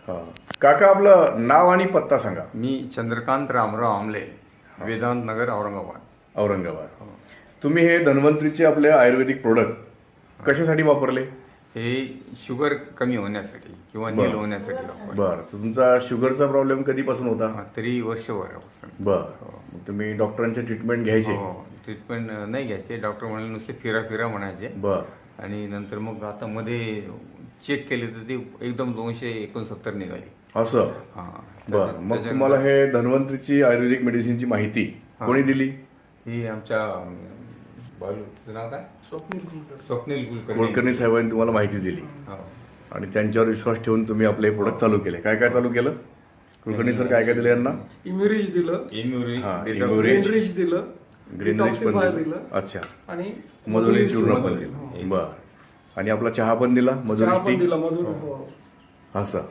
हा. काका आपलं नाव आणि पत्ता सांगा. मी चंद्रकांत रामराव आमले, वेदांत नगर, औरंगाबाद. औरंगाबाद. तुम्ही हे धन्वंतरीचे आपले आयुर्वेदिक प्रोडक्ट कशासाठी वापरले? हे शुगर कमी होण्यासाठी किंवा नील होण्यासाठी वापरले. बर, तुमचा शुगरचा प्रॉब्लेम कधीपासून होता? तरी वर्षभरापासून. बर, मग तुम्ही डॉक्टरांचे ट्रीटमेंट घ्यायचे? ट्रीटमेंट नाही घ्यायचे. डॉक्टर म्हणाले नुसते फिरा फिरा म्हणायचे. बर. आणि नंतर मग आता मध्ये चेक केले तर ते एकदम 269 निघाली. असं? हा. बर, मग तुम्हाला हे धन्वंतरीची आयुर्वेदिक मेडिसिनची माहिती कोणी दिली? ही आमच्या बालूचं नाव काय? स्वप्नील कुलकर्णी साहेबांनी तुम्हाला माहिती दिली हो. आणि त्यांच्यावर विश्वास ठेवून तुम्ही आपले प्रोडक्ट चालू केले. काय काय चालू केलं? कुलकर्णी सर काय काय दिलं यांना? इम्युरिज दिलं, इम्युरिज दिलं, ग्रीनरिच पण डिटॉक्सिफायर दिलं. दिलं अच्छा. आणि मधुरी चूर्ण पण दिलं. बर. आणि आपला चहा पण दिला, चहा मधुरी पण टी? दिला मधुर. असं.